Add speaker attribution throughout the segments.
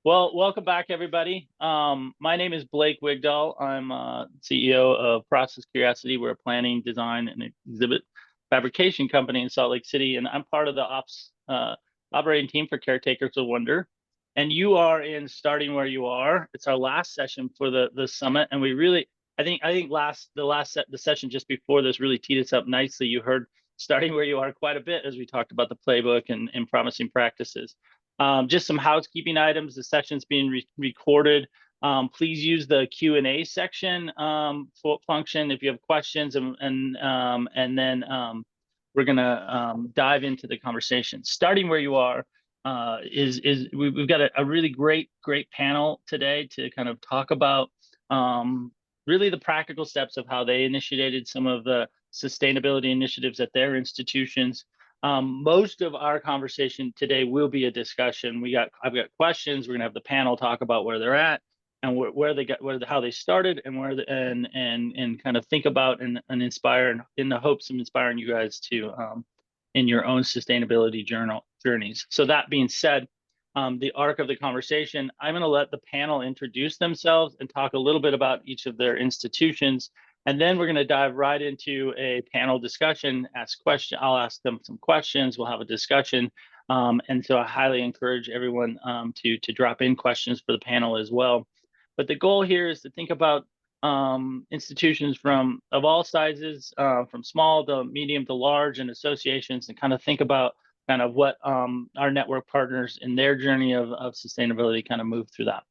Speaker 1: Well, welcome back, everybody. My name is Blake Wigdahl. I'm CEO of Process Curiosity. We're a planning, design, and exhibit fabrication company in Salt Lake City, and I'm part of the ops operating team for Caretakers of Wonder. And you are in Starting Where You Are. It's our last session for the summit, and we really, I think the session just before this really teed us up nicely. You heard Starting Where You Are quite a bit as we talked about the playbook and promising practices. Just some housekeeping items. The session's being recorded. Please use the Q&A section function if you have questions, and then we're gonna dive into the conversation. Starting Where You Are we've got a really great panel today to kind of talk about really the practical steps of how they initiated some of the sustainability initiatives at their institutions. Most of our conversation today will be a discussion. I've got questions. We're gonna have the panel talk about where they're at and how they started, and and kind of think about and inspire, in the hopes of inspiring you guys to in your own sustainability journeys. So that being said, the arc of the conversation, I'm going to let the panel introduce themselves and talk a little bit about each of their institutions. And then we're going to dive right into a panel discussion, I'll ask them some questions. We'll have a discussion. And so I highly encourage everyone to drop in questions for the panel as well. But the goal here is to think about institutions of all sizes, from small to medium to large, and associations, and kind of think about kind of what our network partners in their journey of sustainability kind of move through that.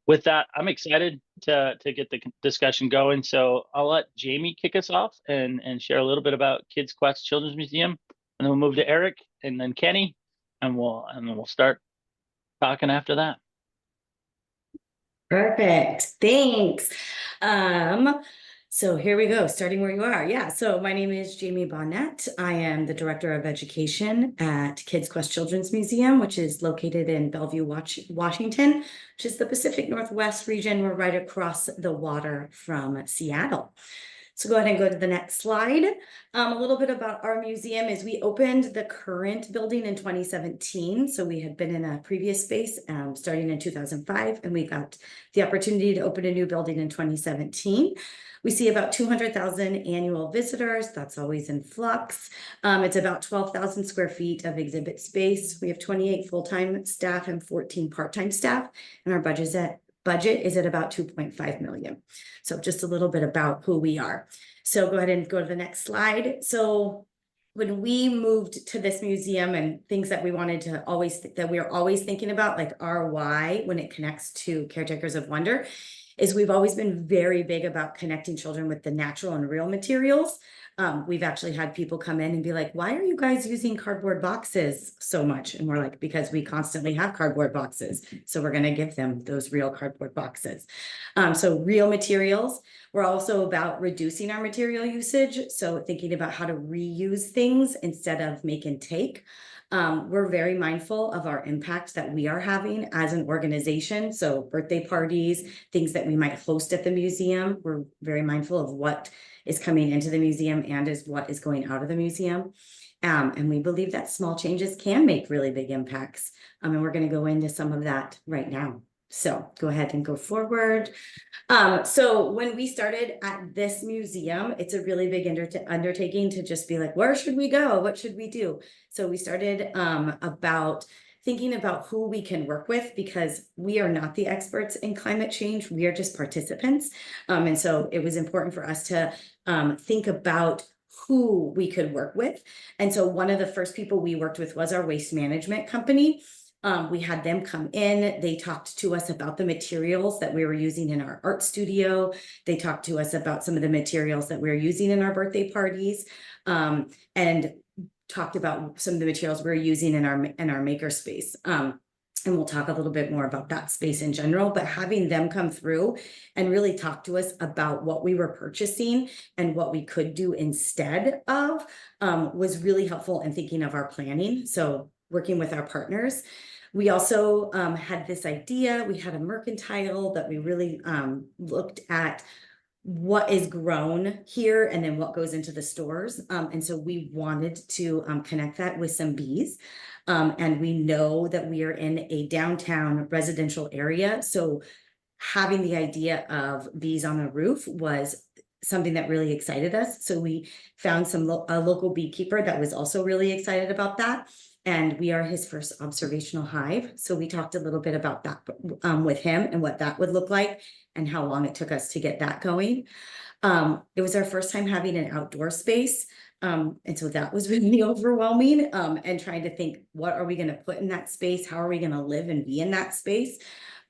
Speaker 1: With that, I'm excited to get the discussion going. So I'll let Jamie kick us off and share a little bit about KidsQuest Children's Museum, and then we'll move to Erik and then Keni, and we'll start talking after that.
Speaker 2: Perfect. Thanks. So here we go, Starting Where You Are. Yeah, so my name is Jamie Bonnett. I am the Director of Education at KidsQuest Children's Museum, which is located in Bellevue, Washington, which is the Pacific Northwest region. We're right across the water from Seattle. So go ahead and go to the next slide. A little bit about our museum is we opened the current building in 2017. So we had been in a previous space starting in 2005, and we got the opportunity to open a new building in 2017. We see about 200,000 annual visitors. That's always in flux. It's about 12,000 square feet of exhibit space. We have 28 full-time staff and 14 part-time staff, and our budget is at about 2.5 million. So just a little bit about who we are. So go ahead and go to the next slide. So when we moved to this museum, and things that we wanted to that we are always thinking about, like our why when it connects to Caretakers of Wonder, is we've always been very big about connecting children with the natural and real materials. We've actually had people come in and be like, why are you guys using cardboard boxes so much? And we're like, because we constantly have cardboard boxes. So we're going to give them those real cardboard boxes. So real materials. We're also about reducing our material usage. So thinking about how to reuse things instead of make and take. We're very mindful of our impact that we are having as an organization. So birthday parties, things that we might host at the museum, we're very mindful of what is coming into the museum and is what is going out of the museum. And we believe that small changes can make really big impacts. And we're going to go into some of that right now. So go ahead and go forward. So when we started at this museum, it's a really big undertaking to just be like, where should we go? What should we do? So we started about thinking about who we can work with, because we are not the experts in climate change. We are just participants. And so it was important for us to think about who we could work with. And so one of the first people we worked with was our waste management company. We had them come in. They talked to us about the materials that we were using in our art studio. They talked to us about some of the materials that we were using in our birthday parties, and talked about some of the materials we're using in our maker space. And we'll talk a little bit more about that space in general, but having them come through and really talk to us about what we were purchasing and what we could do instead of was really helpful in thinking of our planning. So working with our partners. We also had this idea. We had a mercantile that we really looked at what is grown here and then what goes into the stores. And so we wanted to connect that with some bees. And we know that we are in a downtown residential area. So having the idea of bees on the roof was something that really excited us. So we found a local beekeeper that was also really excited about that. And we are his first observational hive. So we talked a little bit about that with him and what that would look like and how long it took us to get that going. It was our first time having an outdoor space. And so that was really overwhelming, and trying to think, what are we going to put in that space? How are we going to live and be in that space?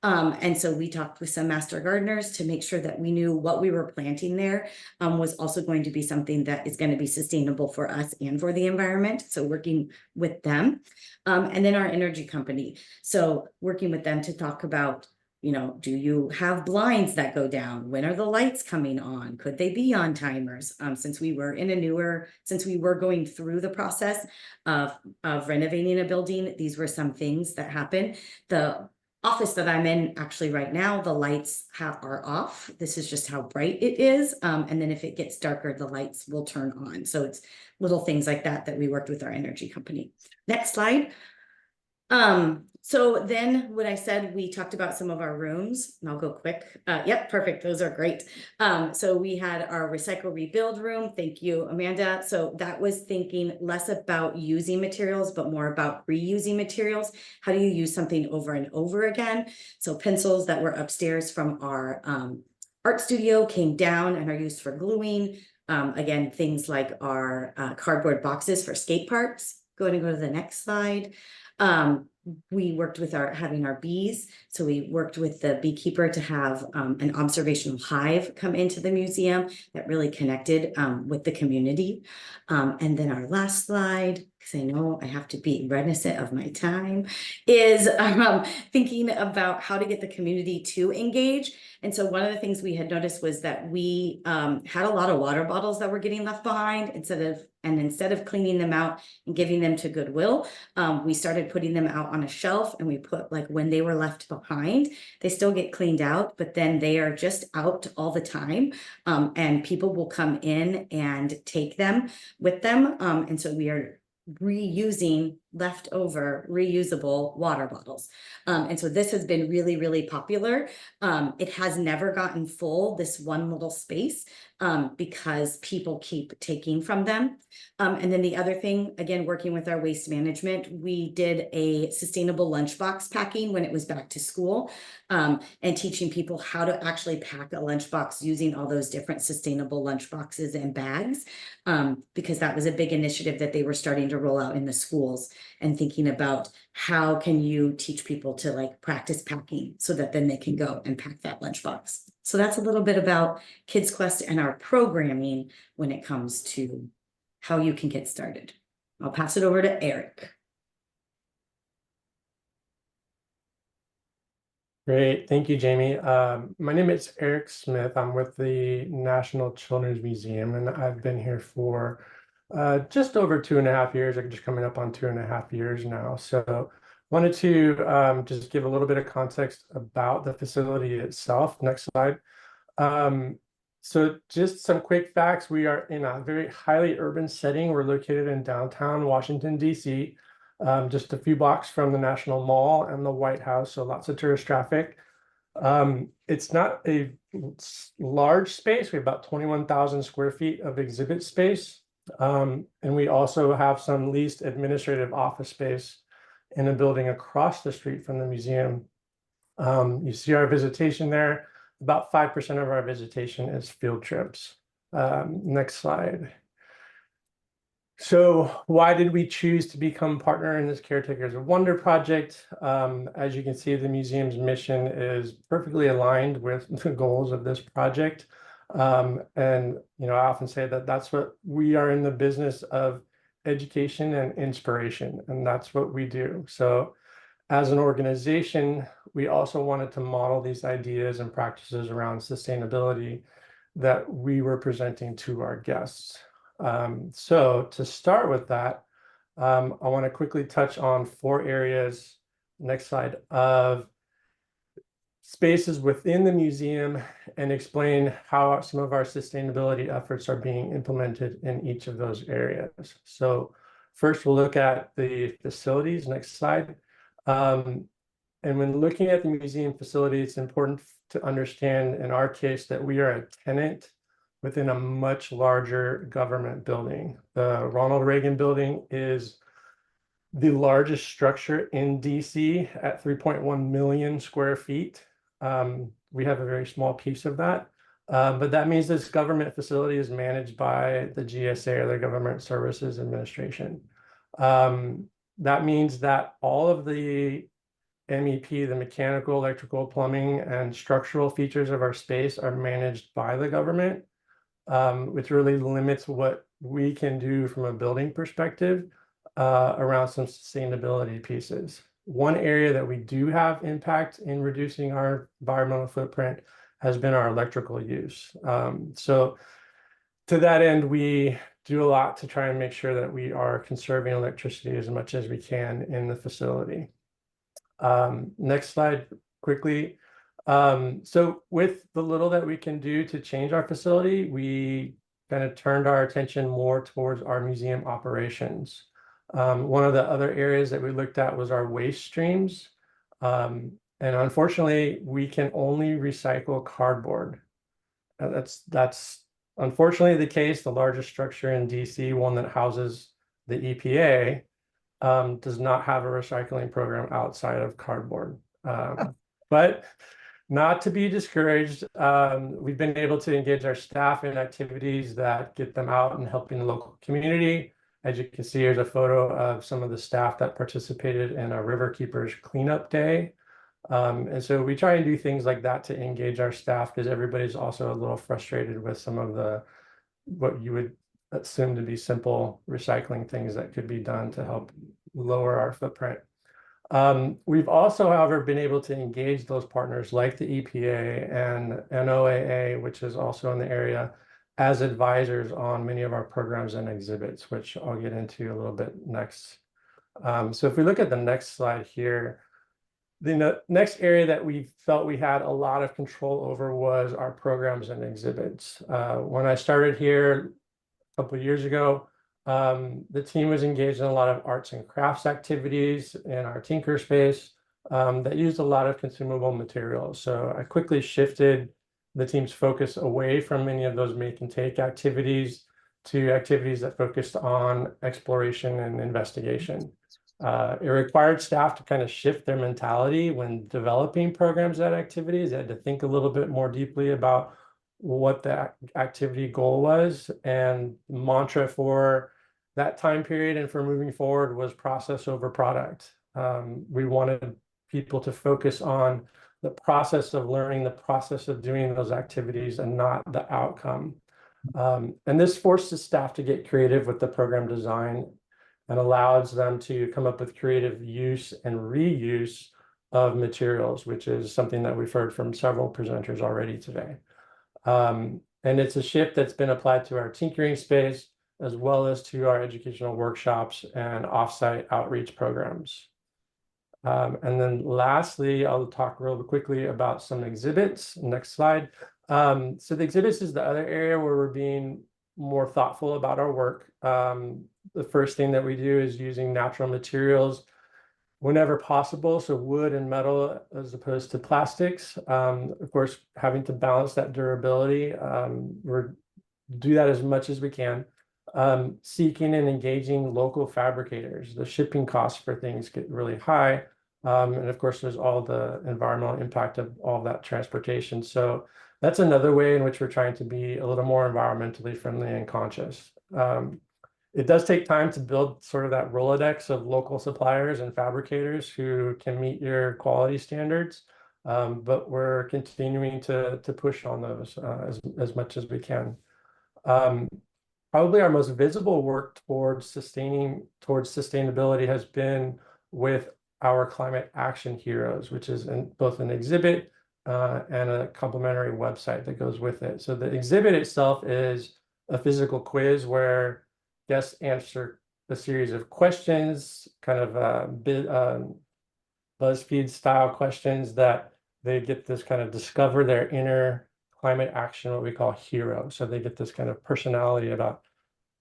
Speaker 2: And so we talked with some master gardeners to make sure that we knew what we were planting there was also going to be something that is going to be sustainable for us and for the environment. So working with them, and then our energy company. So working with them to talk about, do you have blinds that go down? When are the lights coming on? Could they be on timers? Since we were going through the process of renovating a building, these were some things that happened. The office that I'm in actually right now, the lights are off. This is just how bright it is. And then if it gets darker, the lights will turn on. So it's little things like that we worked with our energy company. Next slide. So then when I said we talked about some of our rooms, and I'll go quick. Yep, perfect. Those are great. So we had our recycle rebuild room. Thank you, Amanda. So that was thinking less about using materials, but more about reusing materials. How do you use something over and over again? So pencils that were upstairs from our art studio came down and are used for gluing. Again, things like our cardboard boxes for skate parks. Go ahead and go to the next slide. We worked with having our bees. So we worked with the beekeeper to have an observational hive come into the museum that really connected with the community. And then our last slide, because I know I have to be reminiscent of my time, is thinking about how to get the community to engage. And so one of the things we had noticed was that we had a lot of water bottles that were getting left behind instead of cleaning them out and giving them to Goodwill, we started putting them out on a shelf, and we put, like, when they were left behind, they still get cleaned out, but then they are just out all the time. And people will come in and take them with them. And so we are reusing leftover reusable water bottles. And so this has been really, really popular. It has never gotten full, this one little space, because people keep taking from them. And then the other thing, again, working with our waste management, we did a sustainable lunchbox packing when it was back to school, and teaching people how to actually pack a lunchbox using all those different sustainable lunchboxes and bags, because that was a big initiative that they were starting to roll out in the schools, and thinking about how can you teach people to, like, practice packing so that then they can go and pack that lunchbox. So that's a little bit about KidsQuest and our programming when it comes to how you can get started. I'll pass it over to Erik.
Speaker 3: Great, thank you, Jamie. My name is Erik Smith. I'm with the National Children's Museum, and I've been here for just over 2.5 years. I'm just coming up on 2.5 years now. So wanted to just give a little bit of context about the facility itself. Next slide. So just some quick facts. We are in a very highly urban setting. We're located in downtown Washington, D.C., just a few blocks from the National Mall and the White House, so lots of tourist traffic. It's not a large space. We have about 21,000 square feet of exhibit space. And we also have some leased administrative office space in a building across the street from the museum. You see our visitation there. About 5% of our visitation is field trips. Next slide. So why did we choose to become partner in this Caretakers of Wonder project? As you can see, the museum's mission is perfectly aligned with the goals of this project. And I often say that that's what we are in the business of, education and inspiration, and that's what we do. So as an organization, we also wanted to model these ideas and practices around sustainability that we were presenting to our guests. So to start with that, I want to quickly touch on 4 areas, next slide, of spaces within the museum and explain how some of our sustainability efforts are being implemented in each of those areas. So first, we'll look at the facilities. Next slide. And when looking at the museum facility, it's important to understand, in our case, that we are a tenant within a much larger government building. The Ronald Reagan Building is the largest structure in DC at 3.1 million square feet. We have a very small piece of that. But that means this government facility is managed by the GSA, or the Government Services Administration. That means that all of the MEP, the mechanical, electrical, plumbing, and structural features of our space are managed by the government, which really limits what we can do from a building perspective around some sustainability pieces. One area that we do have impact in reducing our environmental footprint has been our electrical use. So to that end, we do a lot to try and make sure that we are conserving electricity as much as we can in the facility. Next slide quickly. So with the little that we can do to change our facility, we kind of turned our attention more towards our museum operations. One of the other areas that we looked at was our waste streams. And unfortunately, we can only recycle cardboard. That's unfortunately the case. The largest structure in DC, one that houses the EPA, does not have a recycling program outside of cardboard. But not to be discouraged, we've been able to engage our staff in activities that get them out and helping the local community. As you can see, here's a photo of some of the staff that participated in a River Keepers cleanup day. And so we try and do things like that to engage our staff, because everybody's also a little frustrated with some of the, what you would assume to be simple recycling things that could be done to help lower our footprint. We've also, however, been able to engage those partners like the EPA and NOAA, which is also in the area, as advisors on many of our programs and exhibits, which I'll get into a little bit next. So if we look at the next slide here, the next area that we felt we had a lot of control over was our programs and exhibits. When I started here a couple of years ago, the team was engaged in a lot of arts and crafts activities in our Tinker space that used a lot of consumable materials. So I quickly shifted the team's focus away from many of those make and take activities to activities that focused on exploration and investigation. It required staff to kind of shift their mentality when developing programs and activities. They had to think a little bit more deeply about what the activity goal was, and the mantra for that time period and for moving forward was process over product. We wanted people to focus on the process of learning, the process of doing those activities, and not the outcome. And this forces staff to get creative with the program design and allows them to come up with creative use and reuse of materials, which is something that we've heard from several presenters already today. And it's a shift that's been applied to our tinkering space, as well as to our educational workshops and offsite outreach programs. And then lastly, I'll talk real quickly about some exhibits. Next slide. So the exhibits is the other area where we're being more thoughtful about our work. The first thing that we do is using natural materials whenever possible, so wood and metal as opposed to plastics. Of course, having to balance that durability, we're do that as much as we can. Seeking and engaging local fabricators. The shipping costs for things get really high. And of course, there's all the environmental impact of all that transportation. So that's another way in which we're trying to be a little more environmentally friendly and conscious. It does take time to build sort of that Rolodex of local suppliers and fabricators who can meet your quality standards. But we're continuing to push on those as much as we can. Probably our most visible work towards sustainability has been with our Climate Action Heroes, which is both an exhibit and a complimentary website that goes with it. So the exhibit itself is a physical quiz where guests answer a series of questions, kind of BuzzFeed style questions that they get this kind of discover their inner climate action, what we call hero. So they get this kind of personality about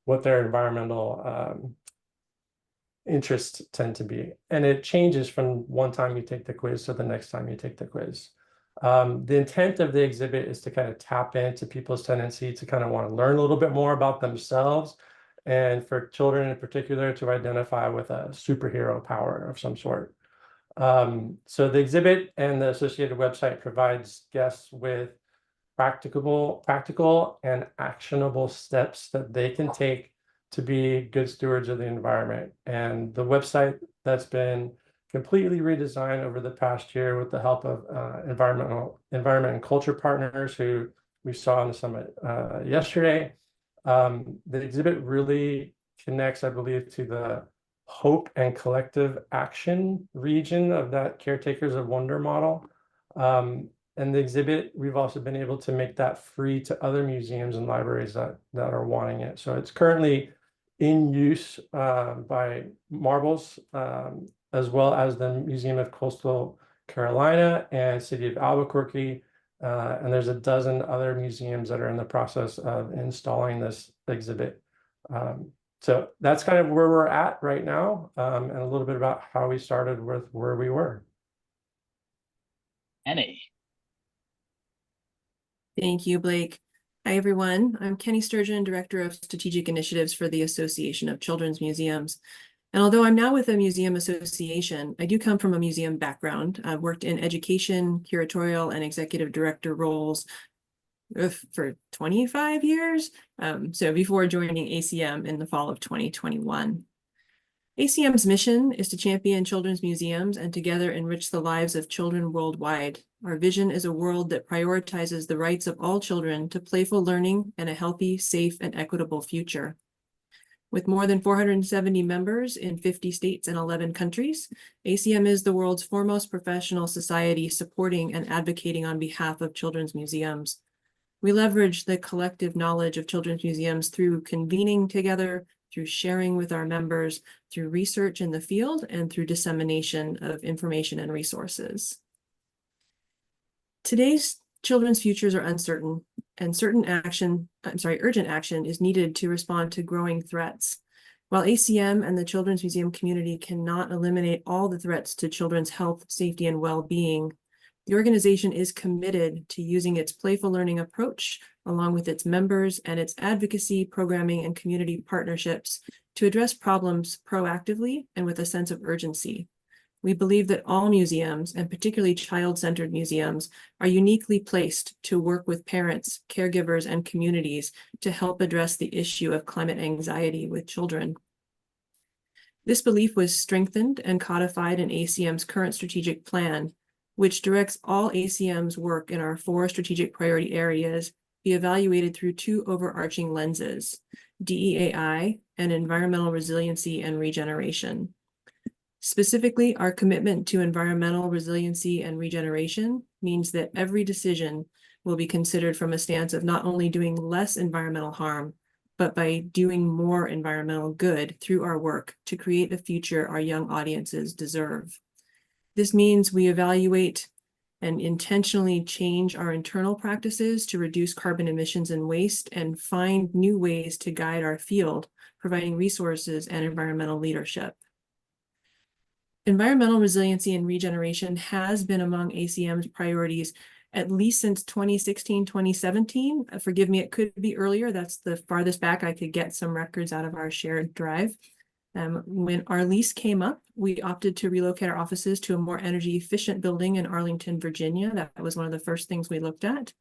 Speaker 3: what their environmental interests tend to be. And it changes from one time you take the quiz to the next time you take the quiz. The intent of the exhibit is to kind of tap into people's tendency to kind of want to learn a little bit more about themselves, and for children in particular to identify with a superhero power of some sort. So the exhibit and the associated website provides guests with practical and actionable steps that they can take to be good stewards of the environment. And the website that's been completely redesigned over the past year with the help of environment and culture partners who we saw on the summit yesterday. The exhibit really connects, I believe, to the hope and collective action region of that Caretakers of Wonder model. And the exhibit, we've also been able to make that free to other museums and libraries that are wanting it. So it's currently in use by Marbles, as well as the Museum of Coastal Carolina and City of Albuquerque. And there's a dozen other museums that are in the process of installing this exhibit. So that's kind of where we're at right now, and a little bit about how we started with where we were.
Speaker 1: Keni.
Speaker 4: Thank you, Blake. Hi, everyone. I'm Keni Sturgeon, Director of Strategic Initiatives for the Association of Children's Museums. And although I'm now with a museum association, I do come from a museum background. I've worked in education, curatorial, and executive director roles for 25 years. So before joining ACM in the fall of 2021. ACM's mission is to champion children's museums and together enrich the lives of children worldwide. Our vision is a world that prioritizes the rights of all children to playful learning and a healthy, safe, and equitable future. With more than 470 members in 50 states and 11 countries, ACM is the world's foremost professional society supporting and advocating on behalf of children's museums. We leverage the collective knowledge of children's museums through convening together, through sharing with our members, through research in the field, and through dissemination of information and resources. Today's children's futures are uncertain, and urgent action is needed to respond to growing threats. While ACM and the Children's Museum community cannot eliminate all the threats to children's health, safety, and well-being, the organization is committed to using its playful learning approach, along with its members and its advocacy, programming, and community partnerships to address problems proactively and with a sense of urgency. We believe that all museums, and particularly child-centered museums, are uniquely placed to work with parents, caregivers, and communities to help address the issue of climate anxiety with children. This belief was strengthened and codified in ACM's current strategic plan, which directs all ACM's work in our 4 strategic priority areas be evaluated through 2 overarching lenses, DEAI and environmental resiliency and regeneration. Specifically, our commitment to environmental resiliency and regeneration means that every decision will be considered from a stance of not only doing less environmental harm, but by doing more environmental good through our work to create a future our young audiences deserve. This means we evaluate and intentionally change our internal practices to reduce carbon emissions and waste and find new ways to guide our field, providing resources and environmental leadership. Environmental resiliency and regeneration has been among ACM's priorities at least since 2016, 2017. Forgive me, it could be earlier. That's the farthest back I could get some records out of our shared drive. When our lease came up, we opted to relocate our offices to a more energy efficient building in Arlington, Virginia. That was one of the first things we looked at.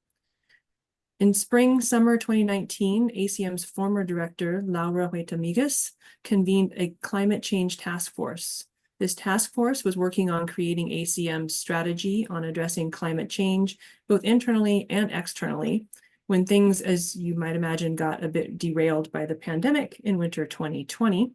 Speaker 4: In summer 2019, ACM's former director, Laura Huetamigas, convened a climate change task force. This task force was working on creating ACM's strategy on addressing climate change, both internally and externally, when things, as you might imagine, got a bit derailed by the pandemic in winter 2020.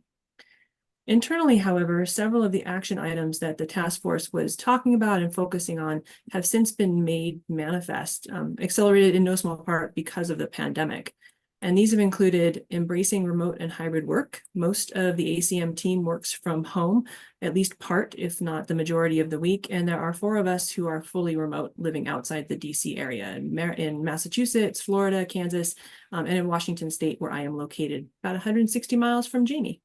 Speaker 4: Internally, however, several of the action items that the task force was talking about and focusing on have since been made manifest, accelerated in no small part because of the pandemic. And these have included embracing remote and hybrid work. Most of the ACM team works from home, at least part, if not the majority of the week. And there are 4 of us who are fully remote, living outside the DC area in Massachusetts, Florida, Kansas, and in Washington State, where I am located, about 160 miles from Jamie.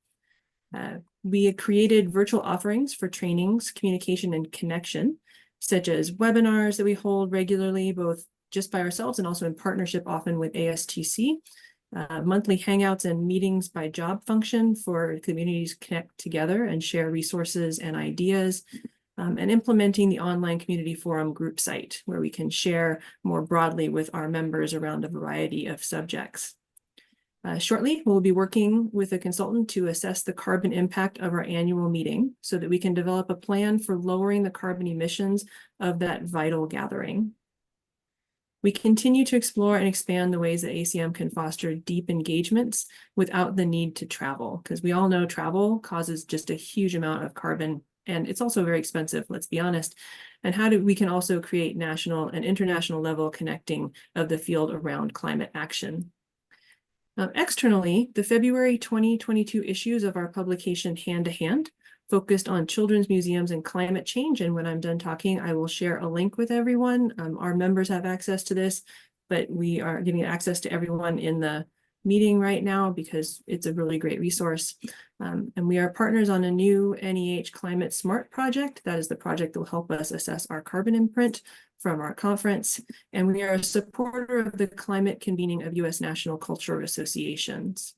Speaker 4: We had created virtual offerings for trainings, communication, and connection, such as webinars that we hold regularly, both just by ourselves and also in partnership often with ASTC. Monthly hangouts and meetings by job function for communities to connect together and share resources and ideas, and implementing the online community forum group site where we can share more broadly with our members around a variety of subjects. Shortly, we'll be working with a consultant to assess the carbon impact of our annual meeting so that we can develop a plan for lowering the carbon emissions of that vital gathering. We continue to explore and expand the ways that ACM can foster deep engagements without the need to travel, because we all know travel causes just a huge amount of carbon, and it's also very expensive, let's be honest. And how do we can also create national and international level connecting of the field around climate action. Externally, the February 2022 issues of our publication Hand to Hand focused on children's museums and climate change. And when I'm done talking, I will share a link with everyone. Our members have access to this, but we are giving access to everyone in the meeting right now because it's a really great resource. And we are partners on a new NEH Climate Smart project. That is the project that will help us assess our carbon imprint from our conference. And we are a supporter of the climate convening of U.S. National Cultural Associations.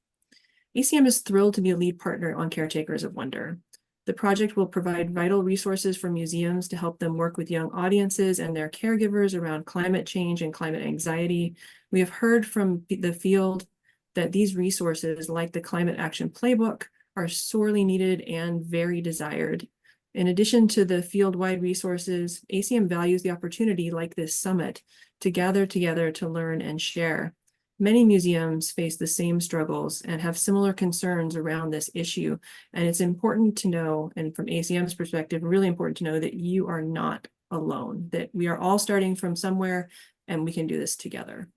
Speaker 4: ACM is thrilled to be a lead partner on Caretakers of Wonder. The project will provide vital resources for museums to help them work with young audiences and their caregivers around climate change and climate anxiety. We have heard from the field that these resources, like the Climate Action Playbook, are sorely needed and very desired. In addition to the field-wide resources, ACM values the opportunity like this summit to gather together to learn and share. Many museums face the same struggles and have similar concerns around this issue. And it's important to know, and from ACM's perspective, really important to know that you are not alone, that we are all starting from somewhere and we can do this together.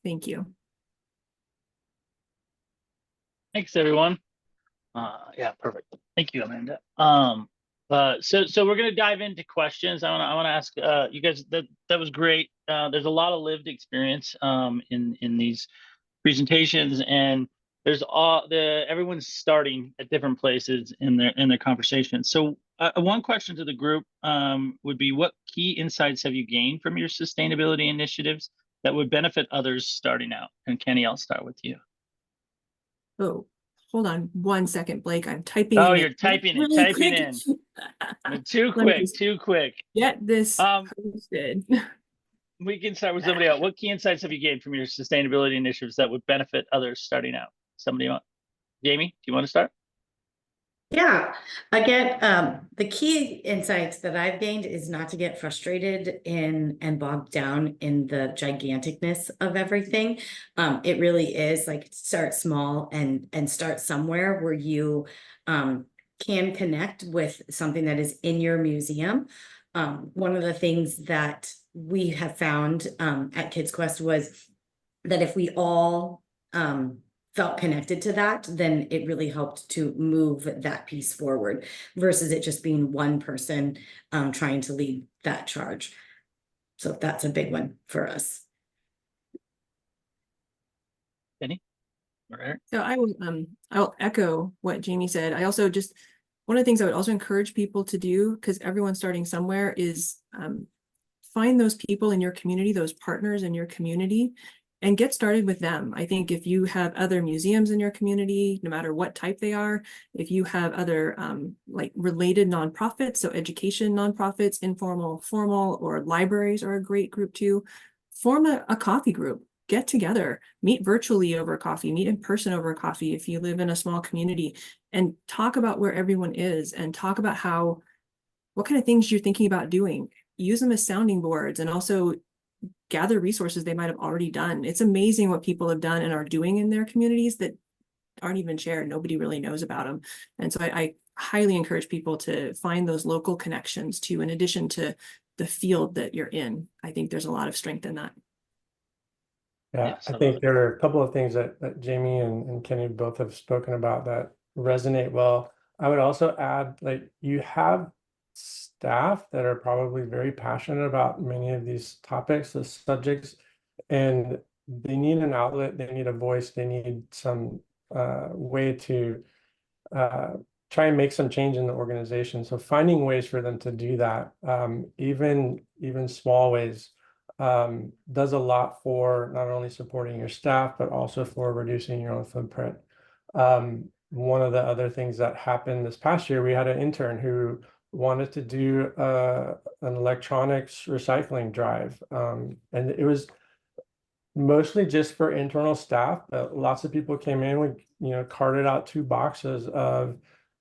Speaker 4: Thank you.
Speaker 1: Thanks, everyone. Yeah, perfect. Thank you, Amanda. So we're gonna dive into questions. I wanna ask you guys, that was great. There's a lot of lived experience in these presentations, and there's everyone's starting at different places in their conversation. So one question to the group would be, what key insights have you gained from your sustainability initiatives that would benefit others starting out? And Keni, I'll start with you.
Speaker 4: Oh, hold on 1 second, Blake. I'm typing.
Speaker 1: Oh,
Speaker 4: in
Speaker 1: you're typing in,
Speaker 4: really
Speaker 1: typing
Speaker 4: quick.
Speaker 1: in. Too quick.
Speaker 4: Get this posted.
Speaker 1: We can start with somebody else. What key insights have you gained from your sustainability initiatives that would benefit others starting out? Somebody want? Jamie, do you want to start?
Speaker 2: Yeah, again, the key insights that I've gained is not to get frustrated and bogged down in the giganticness of everything. It really is like start small and start somewhere where you can connect with something that is in your museum. One of the things that we have found at KidsQuest was that if we all felt connected to that, then it really helped to move that piece forward versus it just being one person trying to lead that charge. So that's a big one for us.
Speaker 1: Keni?
Speaker 4: So I'll echo what Jamie said. I also just, one of the things I would also encourage people to do, because everyone's starting somewhere, is find those people in your community, those partners in your community, and get started with them. I think if you have other museums in your community, no matter what type they are, if you have other like related nonprofits, so education nonprofits, informal, formal, or libraries are a great group too, form a coffee group. Get together, meet virtually over coffee, meet in person over coffee if you live in a small community, and talk about where everyone is and talk about what kind of things you're thinking about doing. Use them as sounding boards and also gather resources they might have already done. It's amazing what people have done and are doing in their communities that aren't even shared. Nobody really knows about them. And so I highly encourage people to find those local connections too, in addition to the field that you're in. I think there's a lot of strength in that.
Speaker 3: Yeah,
Speaker 1: Yes,
Speaker 3: I
Speaker 1: I love
Speaker 3: think
Speaker 1: it.
Speaker 3: there are a couple of things that Jamie and Kenny both have spoken about that resonate well. I would also add, like, you have staff that are probably very passionate about many of these topics, the subjects, and they need an outlet, they need a voice, they need some way to uh, try and make some change in the organization. So finding ways for them to do that, even small ways, does a lot for not only supporting your staff, but also for reducing your own footprint. One of the other things that happened this past year, we had an intern who wanted to do an electronics recycling drive. And it was mostly just for internal staff, but lots of people came in, we, carted out 2 boxes of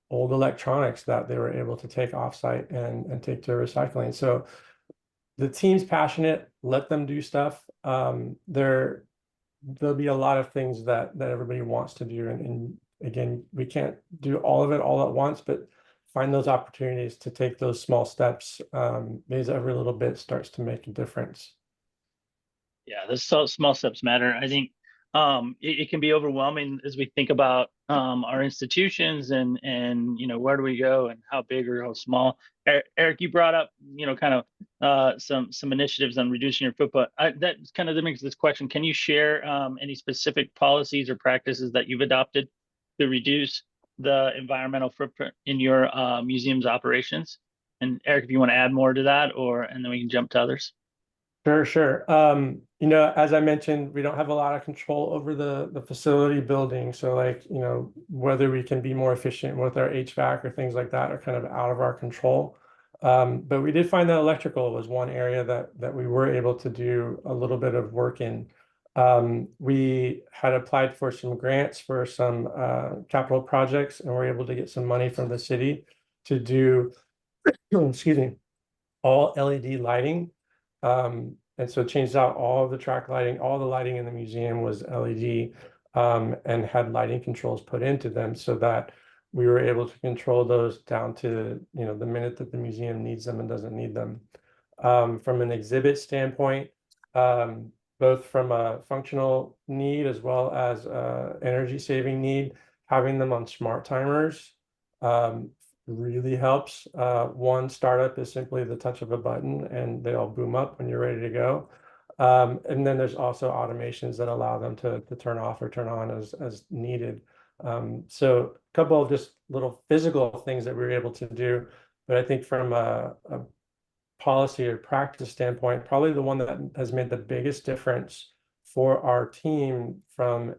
Speaker 3: old electronics that they were able to take offsite and take to recycling. So the team's passionate, let them do stuff. There'll be a lot of things that everybody wants to do. And again, we can't do all of it all at once, but find those opportunities to take those small steps, because every little bit starts to make a difference.
Speaker 1: Yeah, the small steps matter. I think it can be overwhelming as we think about our institutions and where do we go and how big or how small. Eric, you brought up kind of some initiatives on reducing your footprint. That kind of makes this question. Can you share any specific policies or practices that you've adopted to reduce the environmental footprint in your museum's operations? And Eric, if you want to add more to that, and then we can jump to others.
Speaker 3: Sure. As I mentioned, we don't have a lot of control over the facility building. So like, whether we can be more efficient with our HVAC or things like that are kind of out of our control. But we did find that electrical was one area that we were able to do a little bit of work in. We had applied for some grants for some capital projects, and we're able to get some money from the city to do, excuse me, all LED lighting. And so it changed out all of the track lighting, all the lighting in the museum was LED, and had lighting controls put into them so that we were able to control those down to, the minute that the museum needs them and doesn't need them. From an exhibit standpoint, both from a functional need as well as energy saving need, having them on smart timers really helps. One startup is simply the touch of a button and they all boom up when you're ready to go. And then there's also automations that allow them to turn off or turn on as needed. So a couple of just little physical things that we were able to do. But I think from a policy or practice standpoint, probably the one that has made the biggest difference for our team from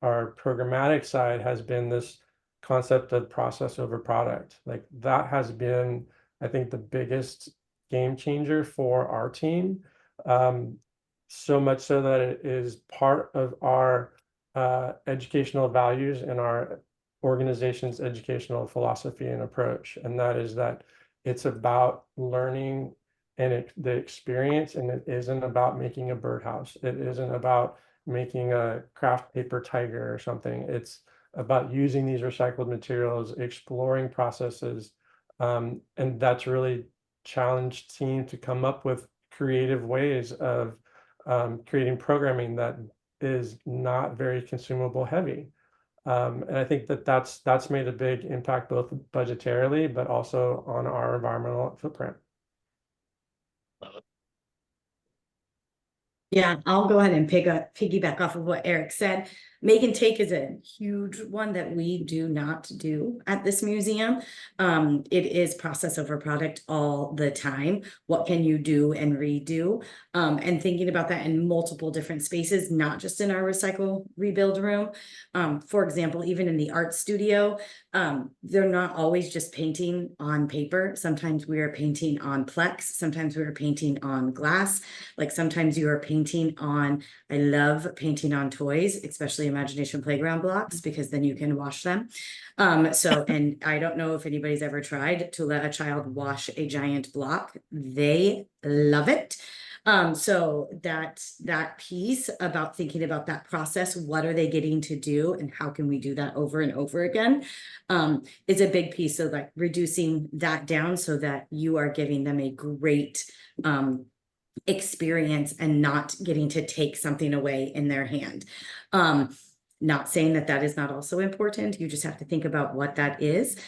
Speaker 3: our programmatic side has been this concept of process over product. Like that has been, I think, the biggest game changer for our team. So much so that it is part of our educational values and our organization's educational philosophy and approach. And that is that it's about learning and the experience, and it isn't about making a birdhouse. It isn't about making a craft paper tiger or something. It's about using these recycled materials, exploring processes, and that's really challenged team to come up with creative ways of creating programming that is not very consumable heavy. And I think that's made a big impact both budgetarily, but also on our environmental footprint.
Speaker 2: Yeah, I'll go ahead and piggyback off of what Eric said. Make and take is a huge one that we do not do at this museum. It is process over product all the time. What can you do and redo? And thinking about that in multiple different spaces, not just in our recycle rebuild room. For example, even in the art studio, they're not always just painting on paper. Sometimes we are painting on Plex. Sometimes we are painting on glass. Like sometimes you are painting on, I love painting on toys, especially imagination playground blocks, because then you can wash them. And I don't know if anybody's ever tried to let a child wash a giant block. They love it. So that piece about thinking about that process, what are they getting to do and how can we do that over and over again, is a big piece of like reducing that down so that you are giving them a great experience and not getting to take something away in their hand. Not saying that that is not also important. You just have to think about what that is.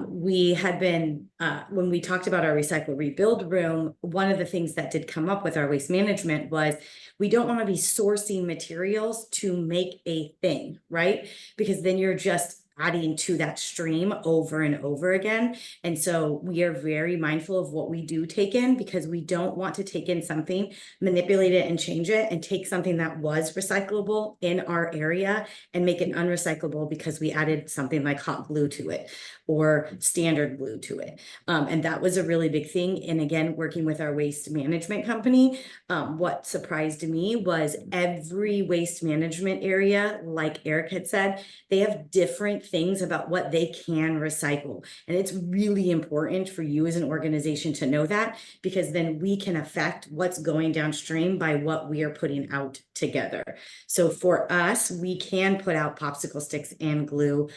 Speaker 2: We had been, when we talked about our recycle rebuild room, one of the things that did come up with our waste management was we don't want to be sourcing materials to make a thing, right? Because then you're just adding to that stream over and over again. And so we are very mindful of what we do take in, because we don't want to take in something, manipulate it and change it, and take something that was recyclable in our area and make it unrecyclable because we added something like hot glue to it or standard glue to it. And that was a really big thing. And again, working with our waste management company, what surprised me was every waste management area, like Erik had said, they have different things about what they can recycle. And it's really important for you as an organization to know that, because then we can affect what's going downstream by what we are putting out together. So for us, we can put out popsicle sticks and glue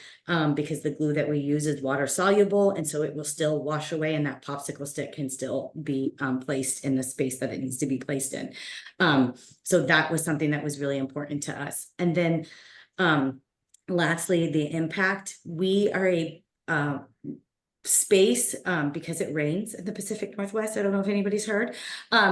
Speaker 2: because the glue that we use is water soluble. And so it will still wash away, and that popsicle stick can still be placed in the space that it needs to be placed in. So that was something that was really important to us. And then lastly, the impact. We are a space because it rains in the Pacific Northwest. I don't know if anybody's heard.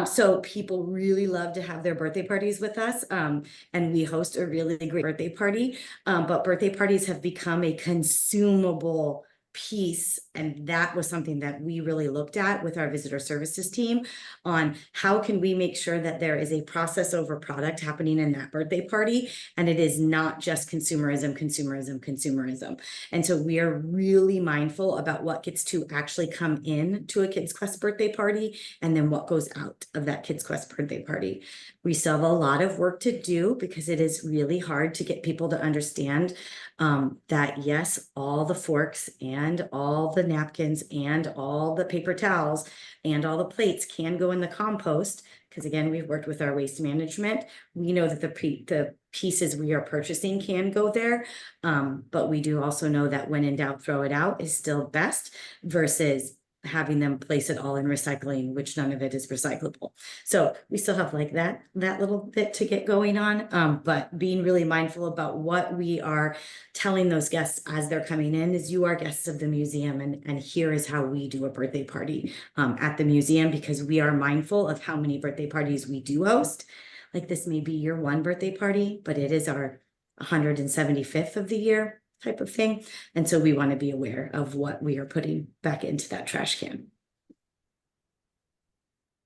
Speaker 2: So people really love to have their birthday parties with us. And we host a really great birthday party. But birthday parties have become a consumable piece, and that was something that we really looked at with our visitor services team on how can we make sure that there is a process over product happening in that birthday party, and it is not just consumerism. And so we are really mindful about what gets to actually come in to a KidsQuest birthday party and then what goes out of that KidsQuest birthday party. We still have a lot of work to do because it is really hard to get people to understand that yes, all the forks and all the napkins and all the paper towels and all the plates can go in the compost. Because again, we've worked with our waste management. We know that the pieces we are purchasing can go there. But we do also know that when in doubt, throw it out is still best versus having them place it all in recycling, which none of it is recyclable. So we still have like that little bit to get going on, but being really mindful about what we are telling those guests as they're coming in is you are guests of the museum, and here is how we do a birthday party at the museum, because we are mindful of how many birthday parties we do host. Like this may be your one birthday party, but it is our 175th of the year type of thing. And so we want to be aware of what we are putting back into that trash can.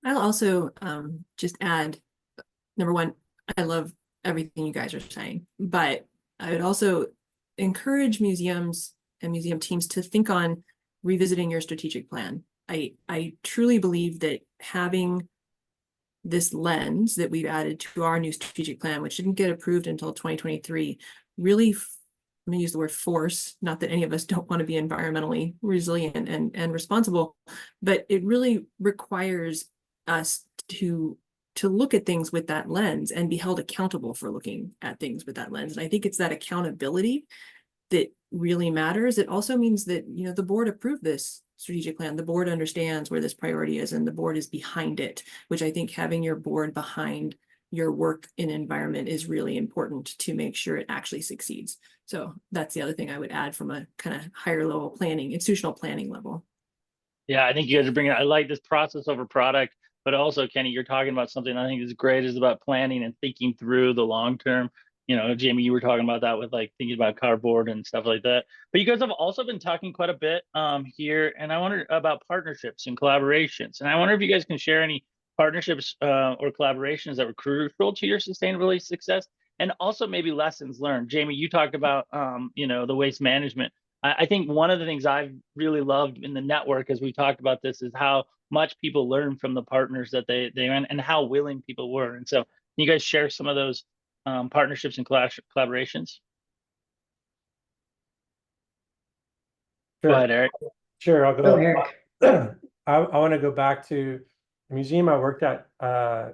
Speaker 4: I'll also just add, number one, I love everything you guys are saying, but I would also encourage museums and museum teams to think on revisiting your strategic plan. I truly believe that having this lens that we've added to our new strategic plan, which didn't get approved until 2023, really, I'm going to use the word force, not that any of us don't want to be environmentally resilient and responsible, but it really requires us to look at things with that lens and be held accountable for looking at things with that lens. And I think it's that accountability that really matters. It also means that, you know, the board approved this strategic plan. The board understands where this priority is and the board is behind it, which I think having your board behind your work in environment is really important to make sure it actually succeeds. So that's the other thing I would add from a kind of higher level planning, institutional planning level.
Speaker 1: Yeah, I think you guys are bringing, I like this process over product, but also Keni, you're talking about something I think is great, is about planning and thinking through the long term. You know, Jamie, you were talking about that with like thinking about cardboard and stuff like that. But you guys have also been talking quite a bit here, and I wonder about partnerships and collaborations. And I wonder if you guys can share any partnerships or collaborations that were crucial to your sustainability success, and also maybe lessons learned. Jamie, you talked about you know, the waste management. I think one of the things I've really loved in the network, as we talked about this, is how much people learn from the partners that they ran and how willing people were. And so, can you guys share some of those partnerships and collaborations?
Speaker 3: Sure.
Speaker 1: Go ahead, Erik.
Speaker 3: Sure, I'll
Speaker 2: Go,
Speaker 3: go.
Speaker 2: Erik.
Speaker 3: I want to go back to the museum I worked at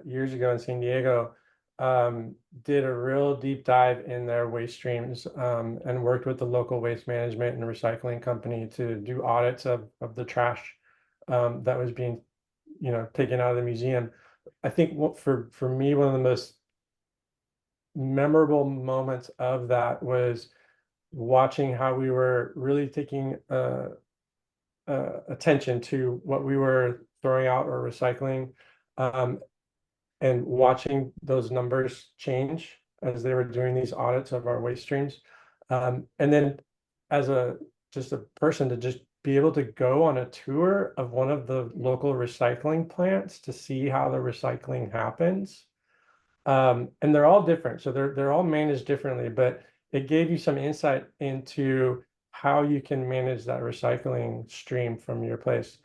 Speaker 3: years ago in San Diego. Did a real deep dive in their waste streams and worked with the local waste management and recycling company to do audits of the trash that was being, you know, taken out of the museum. I think for me, one of the most memorable moments of that was watching how we were really taking attention to what we were throwing out or recycling, and watching those numbers change as they were doing these audits of our waste streams. And then as just a person to just be able to go on a tour of one of the local recycling plants to see how the recycling happens. And they're all different. So they're all managed differently, but it gave you some insight into how you can manage that recycling stream from your place.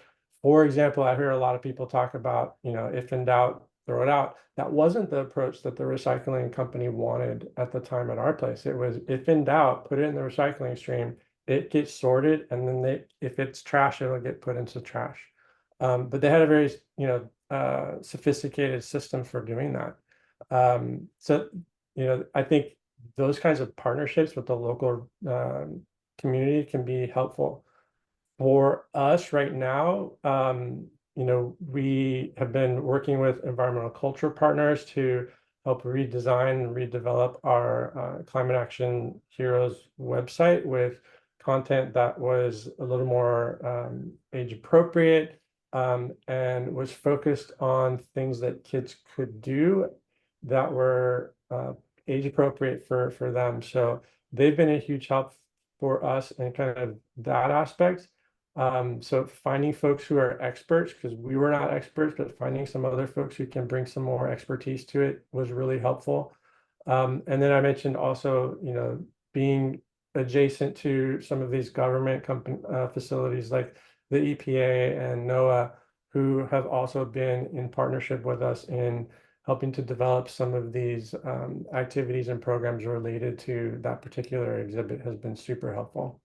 Speaker 3: For example, I hear a lot of people talk about, if in doubt, throw it out. That wasn't the approach that the recycling company wanted at the time at our place. It was, if in doubt, put it in the recycling stream. It gets sorted, and then if it's trash, it'll get put into trash. But they had a very, sophisticated system for doing that. So, I think those kinds of partnerships with the local community can be helpful. For us right now, we have been working with environmental culture partners to help redesign and redevelop our Climate Action Heroes website with content that was a little more age appropriate, and was focused on things that kids could do that were age appropriate for them. So they've been a huge help for us in kind of that aspect. So finding folks who are experts, because we were not experts, but finding some other folks who can bring some more expertise to it was really helpful. And then I mentioned also, being adjacent to some of these government facilities like the EPA and NOAA, who have also been in partnership with us in helping to develop some of these activities and programs related to that particular exhibit, has been super helpful.